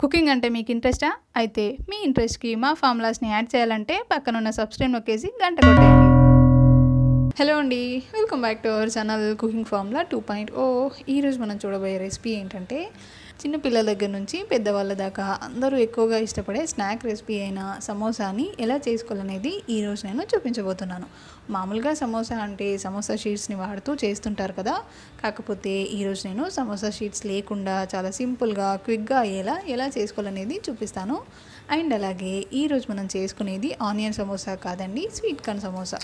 Cooking అంటే మీకు ఇంట్రెస్టా? అయితే మీ ఇంట్రెస్ట్‌కి మా ఫార్ములాస్‌ని యాడ్ చేయాలంటే పక్కనున్న సబ్స్క్రైబ్ నొక్కేసి గంట కొట్టేయండి. హలో అండి. Welcome back to our channel cooking formula 2.0. ఈరోజు మనం చూడబోయే రెసిపీ ఏంటంటే చిన్న పిల్లల దగ్గర నుంచి పెద్దవాళ్ళ దాకా అందరూ ఎక్కువగా ఇష్టపడే స్నాక్ రెసిపీ అయిన సమోసాని ఎలా చేసుకోవాలనేది ఈరోజు నేను చూపించబోతున్నాను. మామూలుగా సమోసా అంటే సమోసా షీట్స్ని వాడుతూ చేస్తుంటారు కదా. కాకపోతే ఈరోజు నేను సమోసా షీట్స్ లేకుండా చాలా సింపుల్గా క్విక్గా అయ్యేలా ఎలా చేసుకోవాలనేది చూపిస్తాను. అండ్ అలాగే ఈరోజు మనం చేసుకునేది ఆనియన్ సమోసా కాదండి, sweet corn samosa.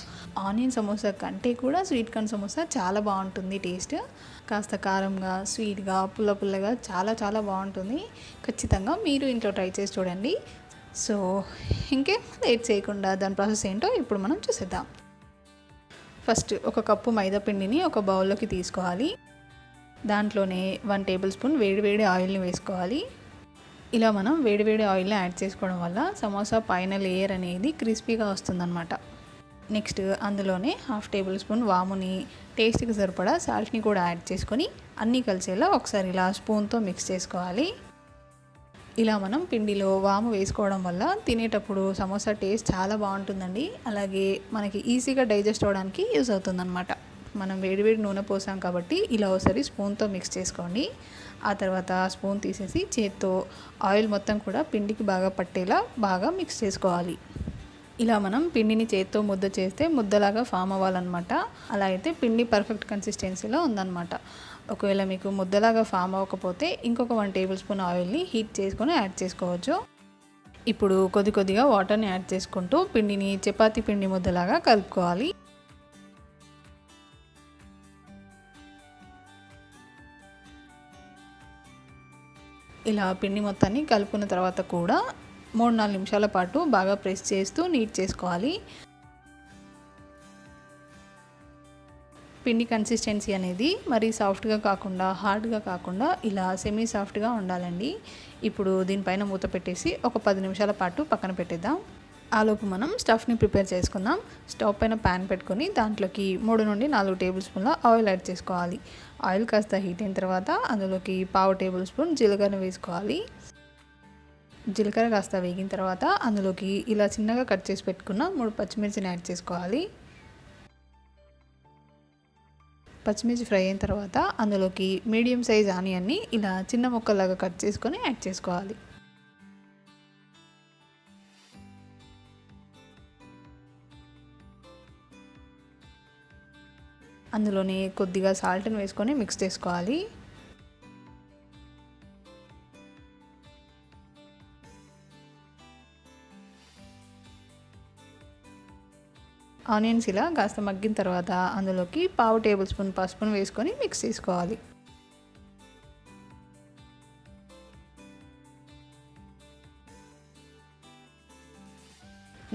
Onion samosa కంటే కూడా స్వీట్ కార్న్ సమోసా చాలా బాగుంటుంది. టేస్ట్ కాస్త కారంగా, స్వీట్గా, పుల్లగా చాలా చాలా బాగుంటుంది. ఖచ్చితంగా మీరు ఇంట్లో ట్రై చేసి చూడండి. సో ఇంకేం లేట్ చేయకుండా దాని ప్రాసెస్ ఏంటో ఇప్పుడు మనం చూసేద్దాం. ఫస్ట్ ఒక కప్పు మైదా పిండిని ఒక బౌల్లోకి తీసుకోవాలి. దాంట్లోనే 1 టేబుల్ స్పూన్ వేడివేడి ఆయిల్ని వేసుకోవాలి. ఇలా మనం వేడివేడి ఆయిల్ని యాడ్ చేసుకోవడం వల్ల సమోసా పైన లేయర్ అనేది క్రిస్పీగా వస్తుందన్నమాట. నెక్స్ట్ అందులోనే 1/2 టేబుల్ స్పూన్ వాముని, టేస్ట్కి సరిపడా సాల్ట్ని కూడా యాడ్ చేసుకొని అన్నీ కలిసేలా ఒకసారి ఇలా స్పూన్తో మిక్స్ చేసుకోవాలి. ఇలా మనం పిండిలో వాము వేసుకోవడం వల్ల తినేటప్పుడు సమోసా టేస్ట్ చాలా బాగుంటుందండి. అలాగే మనకి ఈజీగా డైజెస్ట్ అవ్వడానికి యూజ్ అవుతుందన్నమాట. మనం వేడివేడి నూనె పోసాం కాబట్టి ఇలా ఒకసారి స్పూన్తో మిక్స్ చేసుకోండి. ఆ తర్వాత స్పూన్ తీసేసి చేత్తో ఆయిల్ మొత్తం కూడా పిండికి బాగా పట్టేలా బాగా మిక్స్ చేసుకోవాలి. ఇలా మనం పిండిని చేత్తో ముద్ద చేస్తే ముద్దలాగా ఫామ్ అవ్వాలన్నమాట. అలా అయితే పిండి పర్ఫెక్ట్ కన్సిస్టెన్సీలో ఉందన్నమాట. ఒకవేళ మీకు ముద్దలాగా ఫామ్ అవ్వకపోతే ఇంకొక 1 టేబుల్ స్పూన్ ఆయిల్ని హీట్ చేసుకొని యాడ్ చేసుకోవచ్చు. ఇప్పుడు కొద్దిగా వాటర్ని యాడ్ చేసుకుంటూ పిండిని చపాతీ పిండి ముద్దలాగా కలుపుకోవాలి. ఇలా పిండి మొత్తాన్ని కలుపుకున్న తర్వాత కూడా 3-4 నిమిషాల పాటు బాగా ప్రెస్ చేస్తూ నీట్ చేసుకోవాలి. పిండి కన్సిస్టెన్సీ అనేది మరీ సాఫ్ట్గా కాకుండా హార్డ్గా కాకుండా ఇలా సెమీ సాఫ్ట్గా ఉండాలండి. ఇప్పుడు దీనిపైన మూత పెట్టేసి ఒక 10 నిమిషాల పాటు పక్కన పెట్టేద్దాం. ఆలోపు మనం స్టఫ్ని ప్రిపేర్ చేసుకుందాం. స్టవ్ పైన ప్యాన్ పెట్టుకొని దాంట్లోకి 3-4 టేబుల్ స్పూన్ల ఆయిల్ యాడ్ చేసుకోవాలి. ఆయిల్ కాస్త హీట్ అయిన తర్వాత అందులోకి 1/2 టేబుల్ స్పూన్ జీలకర్ర వేసుకోవాలి. జీలకర్ర కాస్త వేగిన తర్వాత అందులోకి ఇలా చిన్నగా కట్ చేసి పెట్టుకున్న 3 పచ్చిమిర్చిని యాడ్ చేసుకోవాలి. పచ్చిమిర్చి ఫ్రై అయిన తర్వాత అందులోకి మీడియం సైజ్ ఆనియన్ని ఇలా చిన్న ముక్కలాగా కట్ చేసుకొని యాడ్ చేసుకోవాలి. అందులోనే కొద్దిగా సాల్ట్ని వేసుకొని మిక్స్ చేసుకోవాలి. ఆనియన్స్ ఇలా కాస్త మగ్గిన తర్వాత అందులోకి 1/2 టేబుల్ స్పూన్ పసుపును వేసుకొని మిక్స్ చేసుకోవాలి.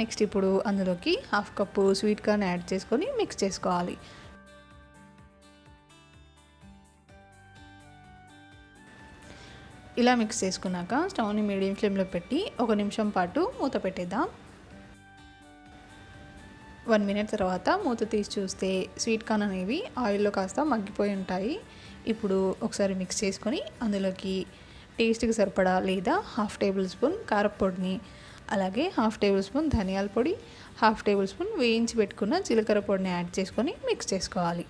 నెక్స్ట్ ఇప్పుడు అందులోకి 1/2 కప్పు స్వీట్ కార్న్ యాడ్ చేసుకొని మిక్స్ చేసుకోవాలి. ఇలా మిక్స్ చేసుకున్నాక స్టవ్ని మీడియం ఫ్లేమ్లో పెట్టి 1 నిమిషం పాటు మూత పెట్టేద్దాం. 1 మినిట్ తర్వాత మూత తీసి చూస్తే స్వీట్ కార్న్ అనేవి ఆయిల్లో కాస్త మగ్గిపోయి ఉంటాయి. ఇప్పుడు ఒకసారి మిక్స్ చేసుకొని అందులోకి టేస్ట్కి సరిపడా లేదా 1/2 టేబుల్ స్పూన్ కారపొడిని, అలాగే 1/2 టేబుల్ స్పూన్ ధనియాల పొడి, 1/2 టేబుల్ స్పూన్ వేయించి పెట్టుకున్న జీలకర్ర పొడిని యాడ్ చేసుకొని మిక్స్ చేసుకోవాలి.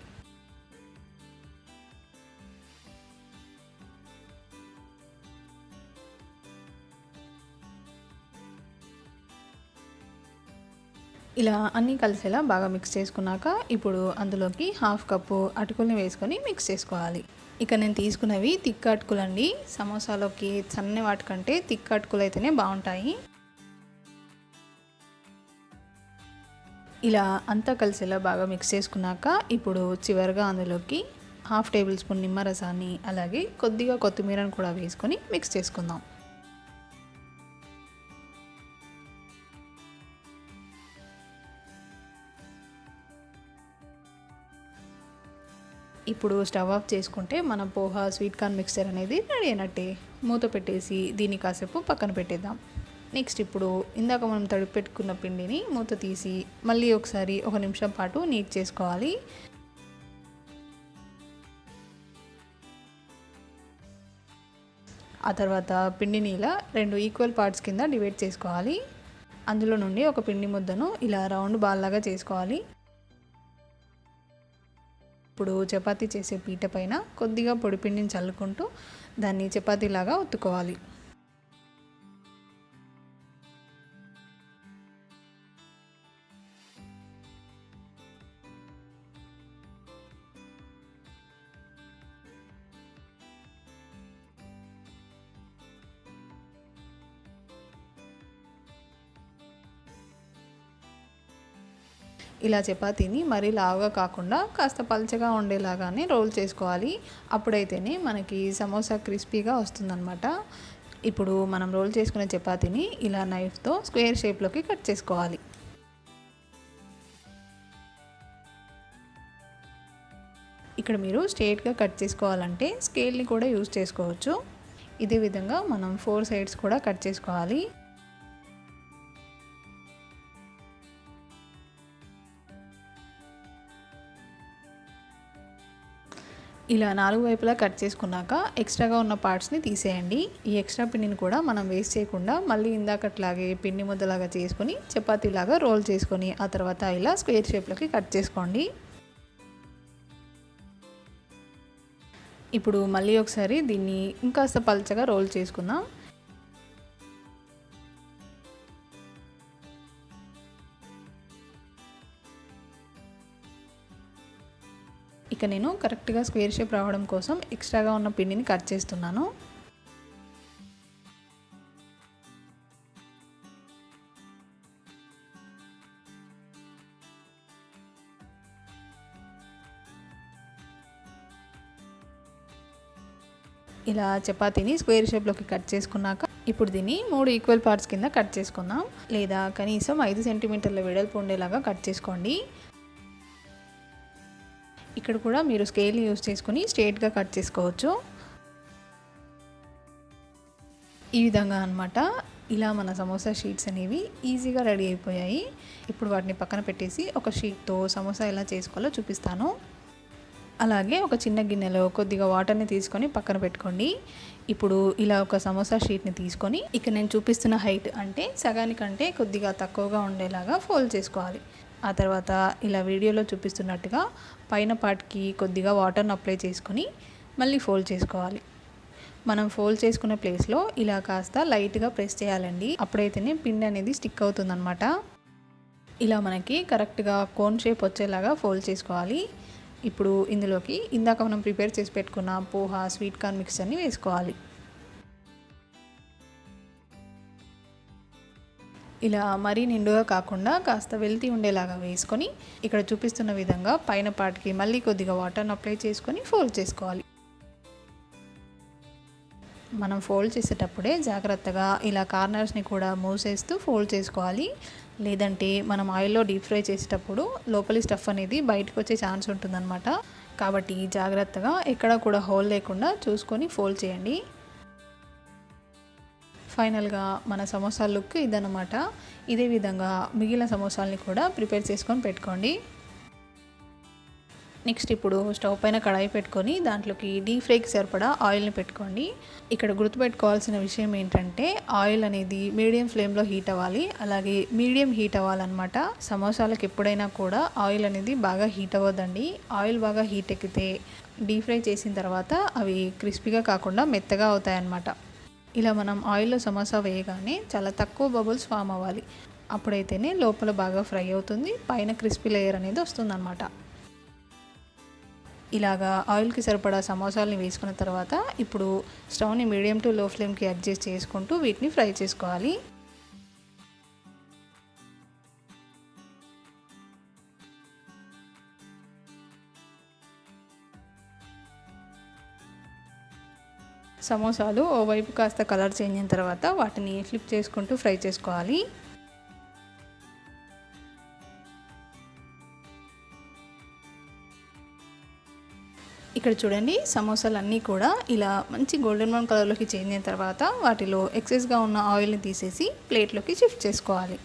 ఇలా అన్నీ కలిసేలా బాగా మిక్స్ చేసుకున్నాక ఇప్పుడు అందులోకి 1/2 కప్పు అటుకుల్ని వేసుకొని మిక్స్ చేసుకోవాలి. ఇక నేను తీసుకున్నవి తిక్క అటుకులండి. సమోసాలోకి సన్న వాటికంటే తిక్క అటుకులు అయితేనే బాగుంటాయి. ఇలా అంతా కలిసేలా బాగా మిక్స్ చేసుకున్నాక ఇప్పుడు చివరిగా అందులోకి 1/2 టేబుల్ స్పూన్ నిమ్మరసాన్ని, అలాగే కొద్దిగా కొత్తిమీరను కూడా వేసుకొని మిక్స్ చేసుకుందాం. ఇప్పుడు స్టవ్ ఆఫ్ చేసుకుంటే మన పోహా స్వీట్ కార్న్ మిక్స్చర్ అనేది రెడీ అయినట్టే. మూత పెట్టేసి దీన్ని కాసేపు పక్కన పెట్టేద్దాం. నెక్స్ట్ ఇప్పుడు ఇందాక మనం తడిపి పెట్టుకున్న పిండిని మూత తీసి మళ్ళీ ఒకసారి 1 నిమిషం పాటు నీట్ చేసుకోవాలి. ఆ తర్వాత పిండిని ఇలా 2 ఈక్వల్ పార్ట్స్ కింద డివైడ్ చేసుకోవాలి. అందులో నుండి ఒక పిండి ముద్దను ఇలా రౌండ్ బాల్ లాగా చేసుకోవాలి. ఇప్పుడు చపాతీ చేసే పీట పైన కొద్దిగా పొడి పిండిని చల్లుకుంటూ దాన్ని చపాతీలాగా ఒత్తుకోవాలి. ఇలా చపాతీని మరీ లావుగా కాకుండా కాస్త పల్చగా ఉండేలాగానే రోల్ చేసుకోవాలి. అప్పుడైతేనే మనకి సమోసా క్రిస్పీగా వస్తుందన్నమాట. ఇప్పుడు మనం రోల్ చేసుకునే చపాతీని ఇలా నైఫ్తో స్క్వేర్ షేప్లోకి కట్ చేసుకోవాలి. ఇక్కడ మీరు స్ట్రైట్గా కట్ చేసుకోవాలంటే స్కేల్ని కూడా యూజ్ చేసుకోవచ్చు. ఇదే విధంగా మనం 4 సైడ్స్ కూడా కట్ చేసుకోవాలి. ఇలా 4 వైపులా కట్ చేసుకున్నాక ఎక్స్ట్రాగా ఉన్న పార్ట్స్ని తీసేయండి. ఈ ఎక్స్ట్రా పిండిని కూడా మనం వేస్ట్ చేయకుండా మళ్ళీ ఇందాకట్లాగే పిండి ముద్దలాగా చేసుకొని చపాతీలాగా రోల్ చేసుకొని ఆ తర్వాత ఇలా స్క్వేర్ షేప్లోకి కట్ చేసుకోండి. ఇప్పుడు మళ్ళీ ఒకసారి దీన్ని ఇంకాస్త పల్చగా రోల్ చేసుకుందాం. ఇక నేను కరెక్ట్గా స్క్వేర్ షేప్ రావడం కోసం ఎక్స్ట్రాగా ఉన్న పిండిని కట్ చేస్తున్నాను. ఇలా చపాతీని స్క్వేర్ షేప్లోకి కట్ చేసుకున్నాక ఇప్పుడు దీన్ని 3 ఈక్వల్ పార్ట్స్ కింద కట్ చేసుకుందాం. లేదా కనీసం 5 సెంటీమీటర్ల వెడల్పు ఉండేలాగా కట్ చేసుకోండి. ఇక్కడ కూడా మీరు స్కేల్ని యూజ్ చేసుకొని స్ట్రైట్గా కట్ చేసుకోవచ్చు. ఈ విధంగా అన్నమాట. ఇలా మన సమోసా షీట్స్ అనేవి ఈజీగా రెడీ అయిపోయాయి. ఇప్పుడు వాటిని పక్కన పెట్టేసి ఒక షీట్తో సమోసా ఎలా చేసుకోవాలో చూపిస్తాను. అలాగే ఒక చిన్న గిన్నెలో కొద్దిగా వాటర్ని తీసుకొని పక్కన పెట్టుకోండి. ఇప్పుడు ఇలా ఒక సమోసా షీట్ని తీసుకొని ఇక నేను చూపిస్తున్న హైట్ అంటే సగానికంటే కొద్దిగా తక్కువగా ఉండేలాగా ఫోల్డ్ చేసుకోవాలి. ఆ తర్వాత ఇలా వీడియోలో చూపిస్తున్నట్టుగా పైన పార్ట్కి కొద్దిగా వాటర్ని అప్లై చేసుకొని మళ్ళీ ఫోల్డ్ చేసుకోవాలి. మనం ఫోల్డ్ చేసుకునే ప్లేస్లో ఇలా కాస్త లైట్గా ప్రెస్ చేయాలండి. అప్పుడైతేనే పిండి అనేది స్టిక్ అవుతుందన్నమాట. ఇలా మనకి కరెక్ట్గా కోన్ షేప్ వచ్చేలాగా ఫోల్డ్ చేసుకోవాలి. ఇప్పుడు ఇందులోకి ఇందాక మనం ప్రిపేర్ చేసి పెట్టుకున్న పోహా స్వీట్ కార్న్ మిక్చర్ని వేసుకోవాలి. ఇలా మరీ నిండుగా కాకుండా కాస్త వెల్తీ ఉండేలాగా వేసుకొని ఇక్కడ చూపిస్తున్న విధంగా పైన పార్ట్కి మళ్ళీ కొద్దిగా వాటర్ని అప్లై చేసుకొని ఫోల్డ్ చేసుకోవాలి. మనం ఫోల్డ్ చేసేటప్పుడే జాగ్రత్తగా ఇలా కార్నర్స్ని కూడా మూవ్ చేస్తూ ఫోల్డ్ చేసుకోవాలి. లేదంటే మనం ఆయిల్లో డీప్ ఫ్రై చేసేటప్పుడు లోపలి స్టఫ్ అనేది బయటకు వచ్చే ఛాన్స్ ఉంటుందన్నమాట. కాబట్టి జాగ్రత్తగా ఎక్కడ కూడా హోల్ లేకుండా చూసుకొని ఫోల్డ్ చేయండి. ఫైనల్గా మన సమోసా లుక్ ఇదన్నమాట. ఇదే విధంగా మిగిలిన సమోసాలని కూడా ప్రిపేర్ చేసుకొని పెట్టుకోండి. నెక్స్ట్ ఇప్పుడు స్టవ్ పైన కడాయి పెట్టుకొని దాంట్లోకి డీప్ ఫ్రైకి సరిపడా ఆయిల్ని పెట్టుకోండి. ఇక్కడ గుర్తుపెట్టుకోవాల్సిన విషయం ఏంటంటే ఆయిల్ అనేది మీడియం ఫ్లేమ్లో హీట్ అవ్వాలి. అలాగే మీడియం హీట్ అవ్వాలన్నమాట. సమోసాలకు ఎప్పుడైనా కూడా ఆయిల్ అనేది బాగా హీట్ అవ్వదండి. ఆయిల్ బాగా హీట్ ఎక్కితే డీప్ ఫ్రై చేసిన తర్వాత అవి క్రిస్పీగా కాకుండా మెత్తగా అవుతాయన్నమాట. ఇలా మనం ఆయిల్లో సమోసా వేయగానే చాలా తక్కువ బబుల్స్ ఫామ్ అవ్వాలి. అప్పుడైతేనే లోపల బాగా ఫ్రై అవుతుంది, పైన క్రిస్పీ లేయర్ అనేది వస్తుందన్నమాట. ఇలాగా ఆయిల్కి సరిపడా సమోసాలని వేసుకున్న తర్వాత ఇప్పుడు స్టవ్ని మీడియం టు లో ఫ్లేమ్కి అడ్జస్ట్ చేసుకుంటూ వీటిని ఫ్రై చేసుకోవాలి. సమోసాలు ఓవైపు కాస్త కలర్ చేంజ్ అయిన తర్వాత వాటిని ఫ్లిప్ చేసుకుంటూ ఫ్రై చేసుకోవాలి. ఇక్కడ చూడండి, సమోసాలు అన్నీ కూడా ఇలా మంచి గోల్డెన్ బ్రౌన్ కలర్లోకి చేంజ్ అయిన తర్వాత వాటిలో ఎక్సెస్గా ఉన్న ఆయిల్ని తీసేసి ప్లేట్లోకి షిఫ్ట్ చేసుకోవాలి.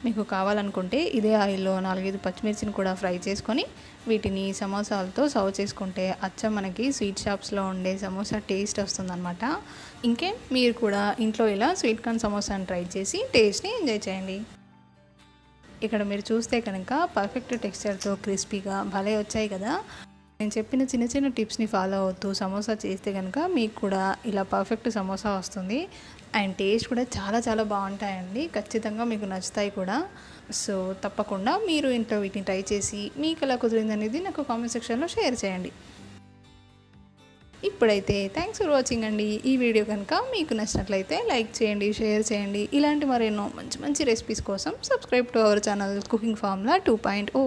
మీకు కావాలనుకుంటే ఇదే ఆయిల్లో 4-5 పచ్చిమిర్చిని కూడా ఫ్రై చేసుకొని వీటిని సమోసాలతో సర్వ్ చేసుకుంటే అచ్చం మనకి స్వీట్ షాప్స్లో ఉండే సమోసా టేస్ట్ వస్తుందన్నమాట. ఇంకేం మీరు కూడా ఇంట్లో ఇలా స్వీట్ కార్న్ సమోసాని ట్రై చేసి టేస్ట్ని ఎంజాయ్ చేయండి. ఇక్కడ మీరు చూస్తే కనుక పర్ఫెక్ట్ టెక్స్చర్తో క్రిస్పీగా భలే వచ్చాయి కదా. నేను చెప్పిన చిన్న చిన్న టిప్స్ని ఫాలో అవుతూ సమోసా చేస్తే కనుక మీకు కూడా ఇలా పర్ఫెక్ట్ సమోసా వస్తుంది. అండ్ టేస్ట్ కూడా చాలా చాలా బాగుంటాయండి. ఖచ్చితంగా మీకు నచ్చుతాయి కూడా. సో తప్పకుండా మీరు ఇంట్లో వీటిని ట్రై చేసి మీకు ఎలా కుదిరింది అనేది నాకు కామెంట్ సెక్షన్లో షేర్ చేయండి. ఇప్పుడైతే థ్యాంక్స్ ఫర్ వాచింగ్ అండి. ఈ వీడియో కనుక మీకు నచ్చినట్లయితే లైక్ చేయండి, షేర్ చేయండి. ఇలాంటి మరెన్నో మంచి మంచి రెసిపీస్ కోసం subscribe to our channel cooking formula 2.0.